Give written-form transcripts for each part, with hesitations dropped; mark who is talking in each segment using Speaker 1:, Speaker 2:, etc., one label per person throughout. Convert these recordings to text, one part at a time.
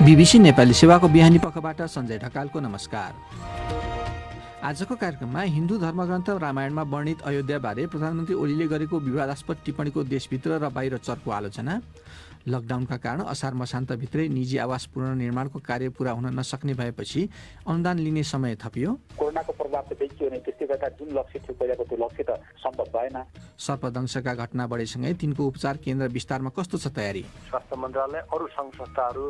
Speaker 1: BBC Nepali सेवाको बिहानी पखबाट सञ्जय ढकालको नमस्कार। आजको कार्यक्रममा हिन्दू धर्मग्रन्थ रामायणमा वर्णित अयोध्याबारे प्रधानमन्त्री ओलीले गरेको विवादास्पद टिप्पणीको देशभित्र र बाहिर चर्को आलोचना, लकडाउनका कारण असार मसान्तभित्रै निजी आवास पुनर्निर्माणको कार्य पूरा हुन नसक्ने भएपछि अनुदान लिने समय थपियो,
Speaker 2: कोरोनाको प्रभाव त देखियो नै, त्यसले गर्दा जुन लक्ष्य थियो पहिलाको त्यो लक्ष्य त सम्भव भएन।
Speaker 1: सर्पदंशका घटना बढेसँगै तिनको उपचार केन्द्र विस्तारमा कस्तो छ तयारी,
Speaker 3: स्वास्थ्य मन्त्रालय अरू सङ्घ संस्थाहरू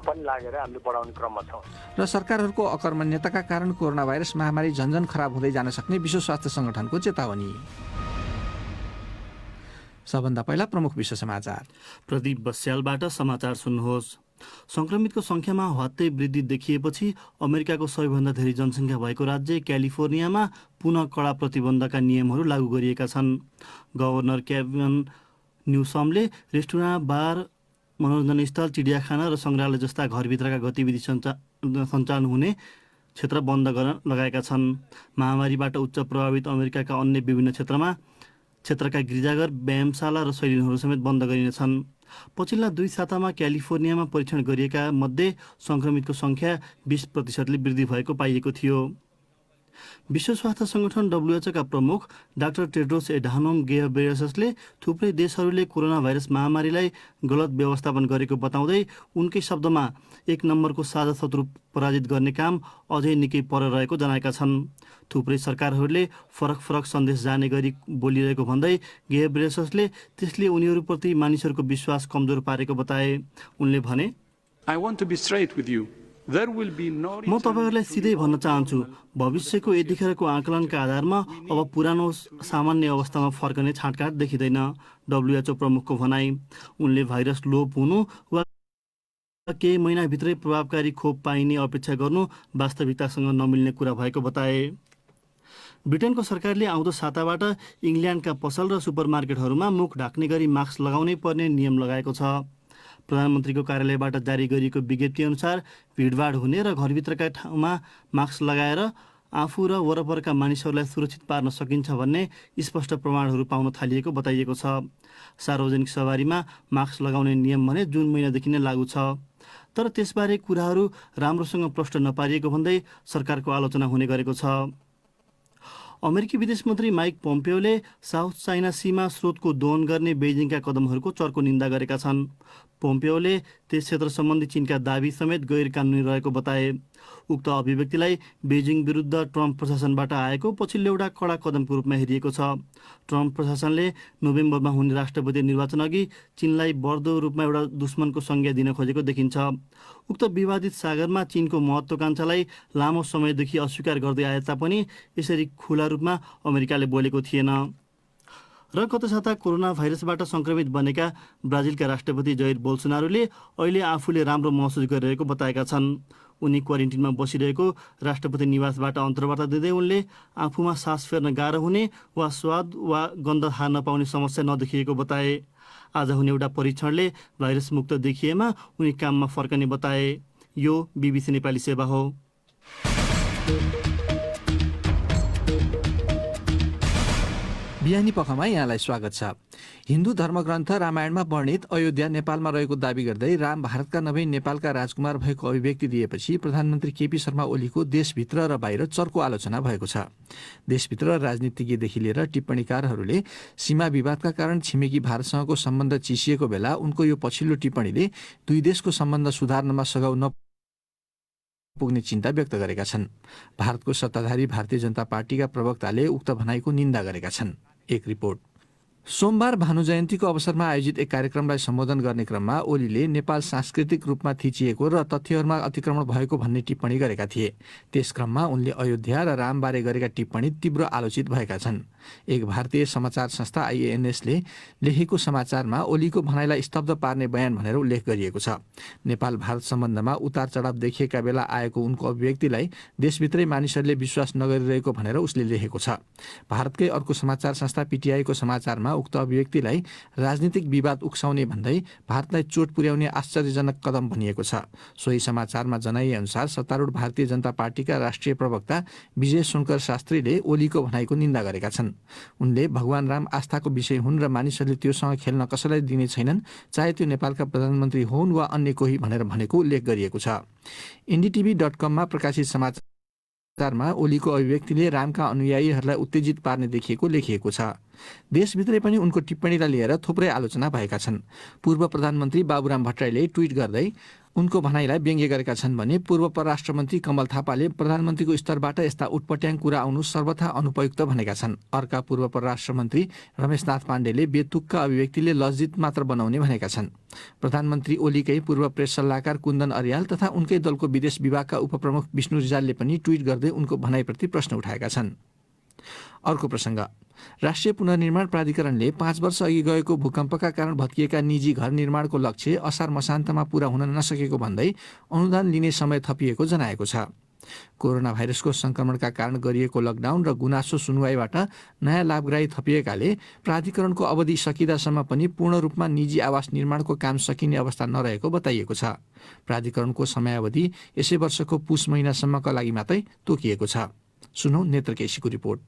Speaker 3: पनि लागेर हामीले बढाउने क्रममा छौँ
Speaker 1: र सरकारहरूको अकर्मण्यताका कारण कोरोना भाइरस महामारी झन्झन खराब हुँदै जान सक्ने विश्व स्वास्थ्य सङ्गठनको चेतावनी। सबभन्दा पहिला प्रमुख विश्व समाचार।
Speaker 4: प्रदीप बस्यालबाट समाचार सुन्नुहोस्। संक्रमितको संख्यामा हत्तै वृद्धि देखिएपछि अमेरिकाको सबैभन्दा धेरै जनसङ्ख्या भएको राज्य क्यालिफोर्नियामा पुनः कडा प्रतिबन्धका नियमहरू लागू गरिएका छन्। गभर्नर केभिन न्युसमले रेस्टुरेन्ट, बार, मनोरञ्जन स्थल, चिडियाखाना र सङ्ग्रहालय जस्ता घरभित्रका गतिविधि सञ्चालन हुने क्षेत्र बन्द गर्न लगाएका छन्। महामारीबाट उच्च प्रभावित अमेरिकाका अन्य विभिन्न क्षेत्रका गिर्जाघर, व्यायामशाला र सैलुनहरू समेत बन्द गरिनेछन्। पछिल्ला 2 सातामा क्यालिफोर्नियामा परीक्षण गरिएका मध्ये सङ्क्रमितको सङ्ख्या 20% वृद्धि भएको पाइएको थियो। विश्व स्वास्थ्य सङ्गठन WHO का प्रमुख डाक्टर टेड्रोस एडानोम गेब्रेयेससले थुप्रै देशहरूले कोरोना भाइरस महामारीलाई गलत व्यवस्थापन गरेको बताउँदै उनकै शब्दमा 1 नम्बरको साझा शत्रु पराजित गर्ने काम अझै निकै पर रहेको जनाएका छन्। थुप्रै सरकारहरूले फरक सन्देश जाने गरी बोलिरहेको भन्दै गेब्रेयेससले त्यसले उनीहरूप्रति मानिसहरूको विश्वास कमजोर पारेको बताए। उनले भने, म तपाईँहरूलाई सिधै भन्न चाहन्छु, भविष्यको यतिखेरको आकलनका आधारमा अब पुरानो सामान्य अवस्थामा फर्कने छाँटकाँट देखिँदैन। WHO प्रमुखको भनाई। उनले भाइरस लोप हुनु वा केही महिनाभित्रै प्रभावकारी खोप पाइने अपेक्षा गर्नु वास्तविकतासँग नमिल्ने कुरा भएको बताए। ब्रिटेनको सरकारले आउँदो साताबाट इङ्ल्यान्डका पसल र सुपरमार्केटहरूमा मुख ढाक्ने गरी मास्क लगाउनै पर्ने नियम लगाएको छ। प्रधानमन्त्रीको कार्यालयबाट जारी गरिएको विज्ञप्ति अनुसार भिडभाड हुने र घरभित्रका ठाउँमा मास्क लगाएर आफू र वरपरका मानिसहरूलाई सुरक्षित पार्न सकिन्छ भन्ने स्पष्ट प्रमाणहरू पाउन थालिएको बताइएको छ। सार्वजनिक सवारीमा मास्क लगाउने नियम भने जुन महिनादेखि नै लागू छ। तर त्यसबारे कुराहरू राम्रोसँग प्रष्ट नपारिएको भन्दै सरकारको आलोचना हुने गरेको छ। अमेरिकी विदेश मन्त्री माइक पोम्पियोले साउथ चाइना सीमा स्रोतको दोहन गर्ने बेइजिङका कदमहरूको चर्को निन्दा गरेका छन्। पोम्पियोले त्यस क्षेत्र सम्बन्धी चीनका दाबी समेत गैर कानुनी रहेको बताए। उक्त अभिव्यक्तिलाई बेइजिङ विरुद्ध ट्रम्प प्रशासनबाट आएको पछिल्लो एउटा कडा कदमको रूपमा हेरिएको छ। ट्रम्प प्रशासनले नोभेम्बरमा हुने राष्ट्रपति निर्वाचन अघि चीनलाई बढ्दो रूपमा एउटा दुश्मनको संज्ञा दिन खोजेको देखिन्छ। उक्त विवादित सागरमा चीनको महत्त्वाकांक्षालाई लामो समयदेखि अस्वीकार गर्दै आए तापनि यसरी खुला रूपमा अमेरिकाले बोलेको थिएन। र गत साता कोरोना भाइरसबाट सङ्क्रमित बनेका ब्राजिलका राष्ट्रपति जैर बोल्सोनारोले अहिले आफूले राम्रो महसुस गरिरहेको बताएका छन्। उनी क्वारेन्टिनमा बसिरहेको राष्ट्रपति निवासबाट अन्तर्वार्ता दिँदै उनले आफूमा सास फेर्न गाह्रो हुने वा स्वाद वा गन्ध थाहा नपाउने समस्या नदेखिएको बताए। आज हुने एउटा परीक्षणले भाइरस मुक्त देखिएमा उनी काममा फर्कने बताए। यो बीबीसी नेपाली सेवा हो।
Speaker 1: बिहानी पखमा यहाँलाई स्वागत छ। हिन्दू धर्मग्रन्थ रामायणमा वर्णित अयोध्या नेपालमा रहेको दावी गर्दै राम भारतका नभई नेपालका राजकुमार भएको अभिव्यक्ति दिएपछि प्रधानमन्त्री केपी शर्मा ओलीको देशभित्र र बाहिर चर्को आलोचना भएको छ। देशभित्र राजनीतिज्ञदेखि लिएर टिप्पणीकारहरूले सीमा विवादका कारण छिमेकी भारतसँगको सम्बन्ध चिसिएको बेला उनको यो पछिल्लो टिप्पणीले दुई देशको सम्बन्ध सुधार्नमा सघाउ पुग्ने चिन्ता व्यक्त गरेका छन्। भारतको सत्ताधारी भारतीय जनता पार्टीका प्रवक्ताले उक्त भनाइको निन्दा गरेका छन्। एक रिपोर्ट। सोमबार भानु जयन्तीको अवसरमा आयोजित एक कार्यक्रमलाई सम्बोधन गर्ने क्रममा ओलीले नेपाल सांस्कृतिक रूपमा थिचिएको र तथ्यहरूमा अतिक्रमण भएको भन्ने टिप्पणी गरेका थिए। त्यस क्रममा उनले अयोध्या र रामबारे गरेका टिप्पणी तीव्र आलोचित भएका छन्। एक भारतीय समाचार संस्था IANSले लेखेको समाचारमा ओलीको भनाइलाई स्तब्ध पार्ने बयान भनेर उल्लेख गरिएको छ। नेपाल भारत सम्बन्धमा उतार चढाव देखिएका बेला आएको उनको अभिव्यक्तिलाई देशभित्रै मानिसहरूले विश्वास नगरिरहेको भनेर उसले लेखेको छ। भारतकै अर्को समाचार संस्था PTI को समाचारमा उक्त अभिव्यक्तिलाई राजनीतिक विवाद उक्साउने भन्दै भारतलाई चोट पुर्याउने आश्चर्यजनक कदम भनिएको छ। सोही समाचारमा जनाइए अनुसार सत्तारूढ भारतीय जनता पार्टीका राष्ट्रिय प्रवक्ता विजय शंकर शास्त्रीले ओलीको भनाइको निन्दा गरेका छन्। उनले भगवान राम आस्थाको विषय हुन् र मानिसहरूले त्योसँग खेल्न कसैलाई दिने छैनन्, चाहे त्यो नेपालका प्रधानमन्त्री हुन् वा अन्य कोही भनेर भनेको उल्लेख गरिएको छ। NDTV.com मा प्रकाशित समाचारमा ओलीको अभिव्यक्तिले रामका अनुयायीहरूलाई उत्तेजित पार्ने देखिएको लेखिएको छ। देशभित्रै पनि उनको टिप्पणीलाई लिएर थुप्रै आलोचना भएका छन्। पूर्व प्रधानमन्त्री बाबुराम भट्टराईले ट्विट गर्दै उनको भनाइलाई व्यङ्ग्य गरेका छन् भने पूर्व परराष्ट्र मन्त्री कमल थापाले प्रधानमन्त्रीको स्तरबाट यस्ता उटपट्याङ कुरा आउनु सर्वथा अनुपयुक्त भनेका छन्। अर्का पूर्व परराष्ट्र मन्त्री रमेशनाथ पाण्डेले बेतुकका अभिव्यक्तिले लज्जित मात्र बनाउने भनेका छन्। प्रधानमन्त्री ओलीकै पूर्व प्रेस सल्लाहकार कुन्दन अर्याल तथा उनकै दलको विदेश विभागका उपप्रमुख विष्णु रिजालले पनि ट्विट गर्दै उनको भनाइप्रति प्रश्न उठाएका छन्। अर्को प्रसङ्ग, राष्ट्रिय पुनर्निर्माण प्राधिकरणले 5 वर्ष अघि गएको भूकम्पका कारण भत्किएका निजी घर निर्माणको लक्ष्य असार मसान्तमा पूरा हुन नसकेको भन्दै अनुदान लिने समय थपिएको जनाएको छ। कोरोना भाइरसको संक्रमणका कारण गरिएको लकडाउन र गुनासो सुनवाईबाट नयाँ लाभग्राही थपिएकाले प्राधिकरणको अवधि सकिँदासम्म पनि पूर्ण रूपमा निजी आवास निर्माणको काम सकिने अवस्था नरहेको बताइएको छ। प्राधिकरणको समयावधि यसै वर्षको पुस महिनासम्मका लागि मात्रै तोकिएको छ। सुनौ नेत्रकेशीको रिपोर्ट।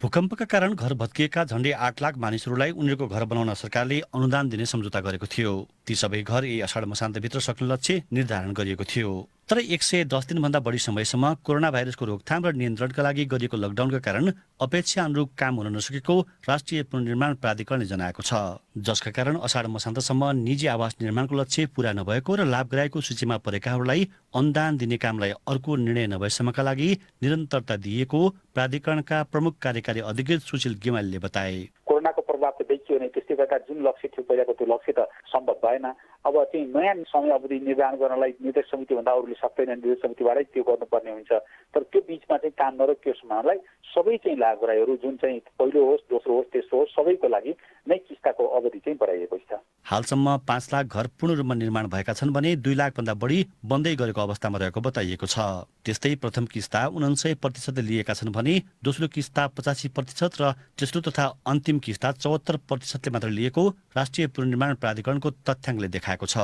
Speaker 5: भूकम्पका कारण घर भत्किएका झण्डै 8 लाख मानिसहरूलाई उनीहरूको घर बनाउन सरकारले अनुदान दिने सम्झौता गरेको थियो। ती सबै घर यही अषाढ मसान्तभित्र सक्ने लक्ष्य निर्धारण गरिएको थियो। तर 110 दिनभन्दा बढी समयसम्म कोरोना भाइरसको रोकथाम र नियन्त्रणका लागि गरिएको लकडाउनका कारण अपेक्षा अनुरूप काम हुन नसकेको राष्ट्रिय पुनर्निर्माण प्राधिकरणले जनाएको छ, जसका कारण अषाढ मसान्तसम्म निजी आवास निर्माणको लक्ष्य पूरा नभएको र लाभग्राहीको सूचीमा परेकाहरूलाई अनुदान दिने कामलाई अर्को निर्णय नभएसम्मका लागि निरन्तरता दिएको प्राधिकरणका प्रमुख कार्यकारी अधिकृत सुशील गेवालीले बताए।
Speaker 2: कोरोनाको प्रभाव त देखियो नै, त्यसले गर्दा जुन लक्ष्य थियो पहिलाको त्यो लक्ष्य त सम्भव भएन। अब चाहिँ नयाँ समय अवधि निर्धारण गर्नलाई निर्देश समितिभन्दा अरूले सक्दैनन्, निर्देश समितिबाटै त्यो गर्नुपर्ने हुन्छ। तर त्यो बिचमा चाहिँ काम नरोकियोस् भन्नलाई सबै चाहिँ लाभग्राहीहरू जुन चाहिँ पहिलो होस्, दोस्रो होस्, तेस्रो होस्, सबैको लागि नै किस्ताको अवधि चाहिँ बढाइएको छ।
Speaker 5: हालसम्म 5 लाख घर पूर्ण रूपमा निर्माण भएका छन् भने 2 लाखभन्दा बढी बन्दै गरेको अवस्थामा रहेको बताइएको छ। त्यस्तै प्रथम किस्ता 99% लिएका छन् भने दोस्रो किस्ता 85% र तेस्रो तथा अन्तिम किस्ता 74% मात्र लिएको राष्ट्रिय पुनर्निर्माण प्राधिकरणको तथ्याङ्कले देखाएको छ।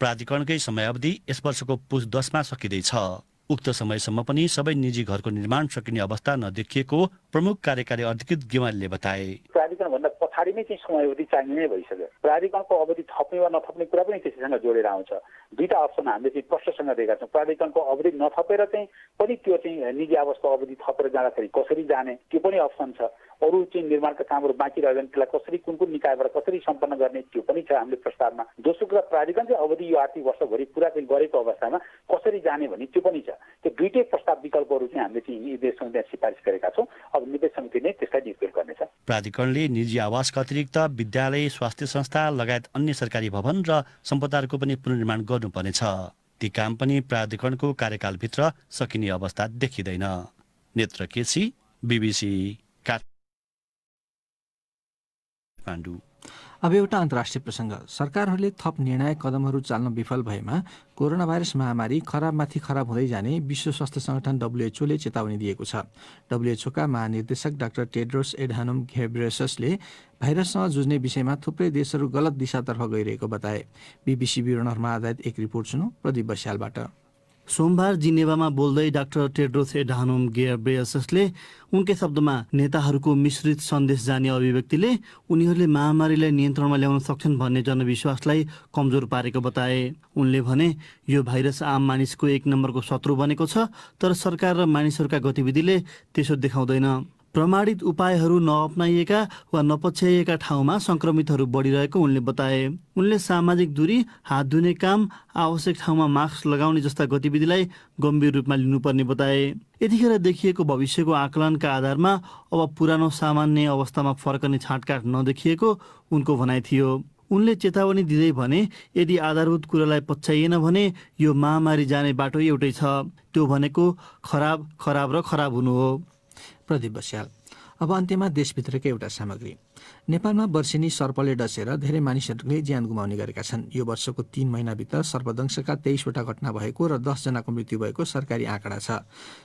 Speaker 5: प्राधिकरणकै समयावधि यस वर्षको पुस 10 मा सकिँदैछ। उक्त समयसम्म पनि सबै निजी घरको निर्माण सकिने अवस्था नदेखिएको प्रमुख कार्यकारी अधिकृत गेवालीले बताए।
Speaker 2: प्राधिकरण भन्दा पछाडि नै चाहिँ समयावधि चाहिने नै भइसक्यो। प्राधिकरणको अवधि थप्ने वा नथप्ने कुरा पनि त्यसैसँग जोडेर आउँछ। दुईटा अप्सन हामीले चाहिँ प्रष्टसँग दिएका छौँ। प्राधिकरणको अवधि नथपेर चाहिँ पनि त्यो चाहिँ निजी आवासको अवधि थपेर जाँदाखेरि कसरी जाने त्यो पनि अप्सन छ। अरू चाहिँ निर्माणका कामहरू बाँकी रह्यो भने त्यसलाई कसरी कुन कुन निकायबाट कसरी सम्पन्न गर्ने त्यो पनि छ हामीले प्रस्तावमा। दोस्रो कुरा प्राधिकरण चाहिँ अवधि यो आर्थिक वर्षभरि पुरा चाहिँ गरेको अवस्थामा कसरी जाने भन्ने त्यो पनि छ। त्यो दुईटै प्रस्ताव विकल्पहरू चाहिँ हामीले चाहिँ निर्देश समितिमा सिफारिस गरेका छौँ। अब निर्देश समिति नै त्यसलाई निर्देश गर्नेछ।
Speaker 5: प्राधिकरणले निजी आवासका अतिरिक्त विद्यालय, स्वास्थ्य संस्था लगायत अन्य सरकारी भवन र सम्पदाहरूको पनि पुनर्निर्माण गर्नुपर्नेछ। ती काम पनि प्राधिकरणको कार्यकालभित्र सकिने अवस्था देखिँदैन। नेत्रकेशी, BBC काठमाडौँ।
Speaker 1: अब एउटा अन्तर्राष्ट्रिय प्रसङ्ग। सरकारहरूले थप निर्णायक कदमहरू चाल्न विफल भएमा कोरोना भाइरस महामारी खराबमाथि खराब हुँदै जाने विश्व स्वास्थ्य सङ्गठन WHO ले चेतावनी दिएको छ। WHO का महानिर्देशक डाक्टर टेड्रोस एडहानोम घेब्रेयससले भाइरससँग जुझ्ने विषयमा थुप्रै देशहरू गलत दिशातर्फ गइरहेको बताए। BBC विवरणहरूमा आधारित एक रिपोर्ट सुनौ प्रदीप बस्यालबाट।
Speaker 4: सोमबार जिनेवामा बोल्दै डाक्टर टेड्रोस एडहानोम घेब्रेयससले उनकै शब्दमा नेताहरूको मिश्रित सन्देश जाने अभिव्यक्तिले उनीहरूले महामारीलाई नियन्त्रणमा ल्याउन सक्छन् भन्ने जनविश्वासलाई कमजोर पारेको बताए। उनले भने यो भाइरस आम मानिसको 1 नम्बरको शत्रु बनेको छ, तर सरकार र मानिसहरूका गतिविधिले त्यसो देखाउँदैन। प्रमाणित उपायहरू नअपनाइएका वा नपछ्याइएका ठाउँमा सङ्क्रमितहरू बढिरहेको उनले बताए। उनले सामाजिक दूरी, हात धुने काम, आवश्यक ठाउँमा मास्क लगाउने जस्ता गतिविधिलाई गम्भीर रूपमा लिनुपर्ने बताए। यतिखेर देखिएको भविष्यको आकलनका आधारमा अब पुरानो सामान्य अवस्थामा फर्कने छाँटकाँट नदेखिएको उनको भनाइ थियो। उनले चेतावनी दिँदै भने यदि आधारभूत कुरालाई पछ्याइएन भने यो महामारी जाने बाटो एउटै छ, त्यो भनेको खराब र खराब हुनु हो।
Speaker 1: प्रदीप बस्याल। अब अन्त्यमा देशभित्रकै एउटा सामग्री। नेपालमा वर्षेनी सर्पले डसेर धेरै मानिसहरूले ज्यान गुमाउने गरेका छन्। यो वर्षको 3 महिनाभित्र सर्पदंशका 23वटा घटना भएको र 10 जनाको मृत्यु भएको सरकारी आँकडा छ।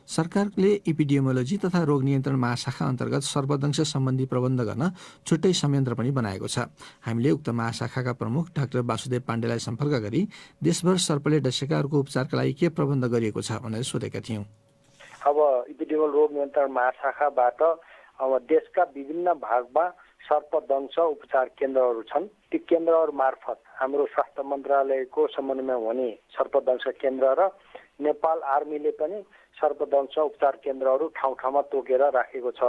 Speaker 1: सरकारले एपिडेमियोलोजी तथा रोग नियन्त्रण महाशाखा अन्तर्गत सर्पदंश सम्बन्धी प्रबन्ध गर्न छुट्टै संयन्त्र पनि बनाएको छ। हामीले उक्त महाशाखाका प्रमुख डाक्टर वासुदेव पाण्डेलाई सम्पर्क गरी देशभर सर्पले डसेकाहरूको उपचारका लागि के प्रबन्ध गरिएको छ भनेर सोधेका थियौँ।
Speaker 3: अब एपिडेमियोलोजी रोग नियन्त्रण महाशाखाबाट अब देशका विभिन्न भागमा सर्पदंश उपचार केन्द्रहरू छन्। ती केन्द्रहरू मार्फत हाम्रो स्वास्थ्य मन्त्रालयको समन्वयमा हुने सर्पदंश केन्द्र र नेपाल आर्मीले पनि सर्पदंश उपचार केन्द्रहरू ठाउँ ठाउँमा तोकेर राखेको छ।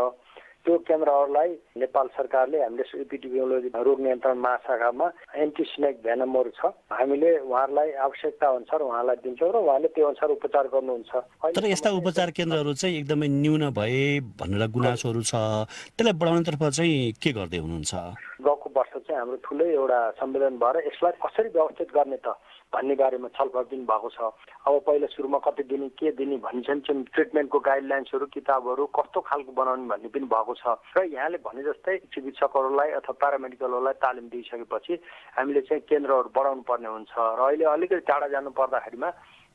Speaker 3: त्यो केन्द्रहरूलाई नेपाल सरकारले हामीले एपिडेमियोलोजी रोग नियन्त्रण महाशाखामा एन्टिस्नेक भेनमहरू छ, हामीले उहाँहरूलाई आवश्यकता अनुसार उहाँलाई दिन्छौँ र उहाँले त्यो अनुसार उपचार गर्नुहुन्छ।
Speaker 5: तर यस्ता उपचार केन्द्रहरू चाहिँ एकदमै न्यून भए भनेर गुनासोहरू छ, त्यसलाई बढाउनेतर्फ चाहिँ के गर्दै हुनुहुन्छ?
Speaker 3: गएको वर्ष चाहिँ हाम्रो ठुलै एउटा सम्मेलन भएर यसलाई कसरी व्यवस्थित गर्ने त भन्ने बारेमा छलफल पनि भएको छ। अब पहिला सुरुमा कति दिने के दिने भन्छन् चाहिँ ट्रिटमेन्टको गाइडलाइन्सहरू किताबहरू कस्तो खालको बनाउने भन्ने पनि भएको छ र यहाँले भने जस्तै चिकित्सकहरूलाई अथवा प्यारामेडिकलहरूलाई तालिम दिइसकेपछि हामीले चाहिँ केन्द्रहरू बढाउनु पर्ने हुन्छ र अहिले अलिकति टाढा जानु पर्दाखेरिमा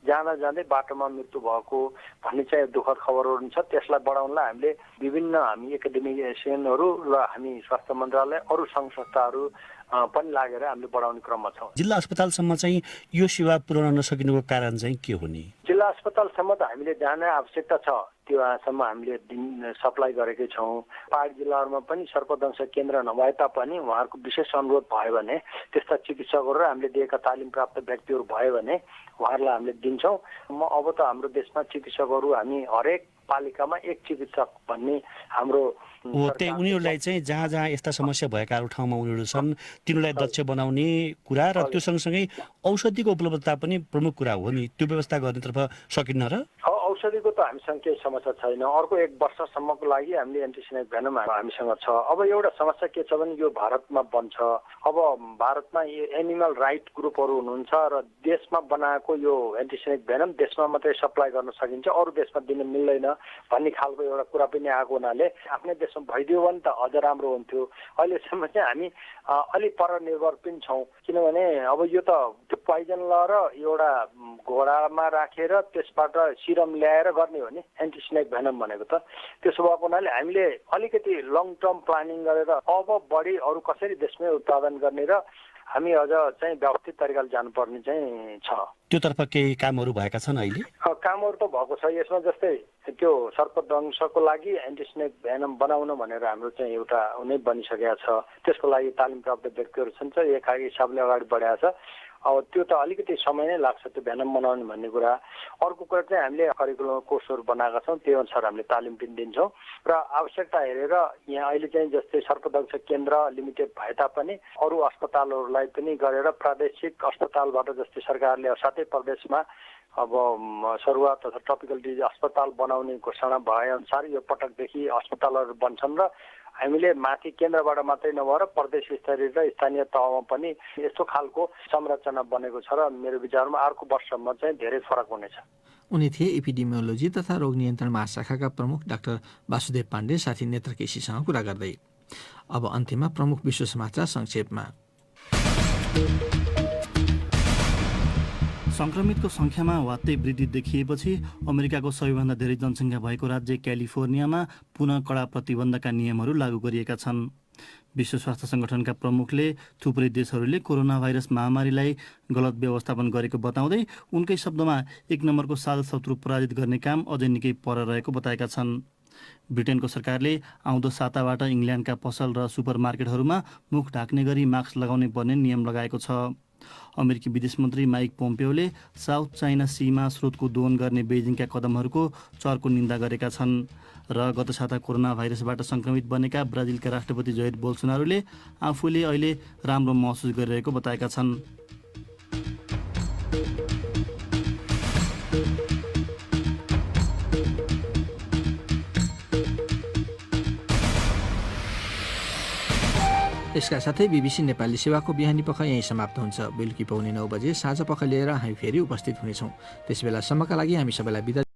Speaker 3: जाँदा जाँदै बाटोमा मृत्यु भएको भन्ने चाहिँ दुःखद खबरहरू छ। त्यसलाई बढाउनलाई हामीले विभिन्न हामी एकाडेमिसियनहरू र हामी स्वास्थ्य मन्त्रालय अरू सङ्घ संस्थाहरू पनि लागेर हामीले बढाउने क्रममा छौँ।
Speaker 5: जिल्ला अस्पतालसम्म चाहिँ यो सेवा पुर्याउन नसकिनुको कारण चाहिँ के हो नि?
Speaker 3: जिल्ला अस्पतालसम्म त हामीले जाने आवश्यकता छ, त्योसम्म हामीले सप्लाई गरेकै छौँ। पहाडी जिल्लाहरूमा पनि सर्पदंश केन्द्र नभए तापनि उहाँहरूको विशेष अनुरोध भयो भने त्यस्ता चिकित्सकहरू र हामीले दिएका तालिम प्राप्त व्यक्तिहरू भयो भने उहाँहरूलाई हामीले दिन्छौँ। अब त हाम्रो देशमा चिकित्सकहरू हामी हरेक पालिकामा एक चिकित्सक भन्ने हाम्रो
Speaker 5: त्यही उनीहरूलाई चाहिँ जहाँ जहाँ यस्ता समस्या भएकाहरू ठाउँमा उनीहरू छन् तिनीहरूलाई दक्ष बनाउने कुरा र त्यो सँगसँगै औषधिको उपलब्धता पनि प्रमुख कुरा हो नि, त्यो व्यवस्था गर्नेतर्फ सकिन्न र?
Speaker 3: औषधिको त हामीसँग केही समस्या छैन। अर्को 1 वर्षसम्मको लागि हामीले एन्टिस्नेक भेनम हामीसँग छ। अब एउटा समस्या के छ भने यो भारतमा बन्छ। अब भारतमा एनिमल राइट ग्रुपहरू हुनुहुन्छ र देशमा बनाएको यो एन्टिस्नेक भेनम देशमा मात्रै सप्लाई गर्न सकिन्छ, अरू देशमा दिन मिल्दैन भन्ने खालको एउटा कुरा पनि आएको हुनाले आफ्नै देशमा भइदियो भने त अझ राम्रो हुन्थ्यो। अहिलेसम्म चाहिँ हामी अलिक परनिर्भर पनि छौँ, किनभने अब यो त त्यो पोइजन र एउटा घोडामा राखेर त्यसबाट सिरम ल्याएर गर्ने हो नि एन्टिस्नेक भेनम भनेको त। त्यसो भएको हुनाले हामीले अलिकति लङ टर्म प्लानिङ गरेर अब बढी अरू कसरी देशमै उत्पादन गर्ने र हामी अझ चाहिँ व्यवस्थित तरिकाले जानुपर्ने चाहिँ छ।
Speaker 5: त्योतर्फ केही कामहरू भएका छन् अहिले?
Speaker 3: कामहरू त भएको छ। यसमा जस्तै त्यो सर्पदंशको लागि एन्टिस्नेक भेनम बनाउन भनेर हाम्रो चाहिँ एउटा नै बनिसकेको छ। त्यसको लागि तालिम प्राप्त व्यक्तिहरू छन्, एक हिसाबले अगाडि बढाएको छ। अब त्यो त अलिकति समय नै लाग्छ त्यो भेनम बनाउने भन्ने कुरा। अर्को कुरा चाहिँ हामीले करिकुलम कोर्सहरू बनाएका छौँ, त्यो अनुसार हामीले तालिम पनि दिन्छौँ र आवश्यकता हेरेर यहाँ अहिले चाहिँ जस्तै सर्पदंश केन्द्र लिमिटेड भए तापनि अरू अस्पतालहरूलाई पनि गरेर प्रादेशिक अस्पतालबाट जस्तै सरकारले सातै प्रदेशमा अब सरुवा तथा ट्रपिकल डिजिज अस्पताल बनाउने घोषणा भए अनुसार यो पटकदेखि अस्पतालहरू बन्छन् र हामीले माथि केन्द्रबाट मात्रै नभएर प्रदेश स्तरीय र स्थानीय तहमा पनि यस्तो खालको संरचना बनेको छ र मेरो विचारमा अर्को वर्षमा चाहिँ धेरै फरक हुनेछ।
Speaker 1: उनी थिए एपिडेमियोलोजी तथा रोग नियन्त्रण महाशाखाका प्रमुख डाक्टर वासुदेव पाण्डे साथी नेत्र केसीसँग कुरा गर्दै। अब अन्त्यमा प्रमुख विश्व समाचार संक्षेपमा।
Speaker 4: संक्रमितको संख्यामा वात्तै वृद्धि देखिएपछि अमेरिकाको सबैभन्दा धेरै जनसङ्ख्या भएको राज्य क्यालिफोर्नियामा पुनः कडा प्रतिबन्धका नियमहरू लागू गरिएका छन्। विश्व स्वास्थ्य सङ्गठनका प्रमुखले थुप्रै देशहरूले कोरोना भाइरस महामारीलाई गलत व्यवस्थापन गरेको बताउँदै उनकै शब्दमा 1 नम्बरको साल शत्रु पराजित गर्ने काम अझै निकै पर रहेको बताएका छन्। ब्रिटेनको सरकारले आउँदो साताबाट इङ्ल्यान्डका पसल र सुपरमार्केटहरूमा मुख ढाक्ने गरी मास्क लगाउनै पर्ने नियम लगाएको छ। अमेरिकी विदेश मन्त्री माइक पोम्पियोले साउथ चाइना सीमा स्रोतको दोहन गर्ने बेजिङका कदमहरूको चर्को निन्दा गरेका छन् र गत साता कोरोना भाइरसबाट सङ्क्रमित बनेका ब्राजिलका राष्ट्रपति जैर बोल्सोनारोले आफूले अहिले राम्रो महसुस गरिरहेको बताएका छन्।
Speaker 1: यसका साथै बीबीसी नेपाली सेवाको बिहानी पख यहीँ समाप्त हुन्छ। बेलुकी पाउने 9 बजे साँझ पख लिएर हामी फेरि उपस्थित हुनेछौँ। त्यसबेलासम्मका लागि हामी सबैलाई बिदा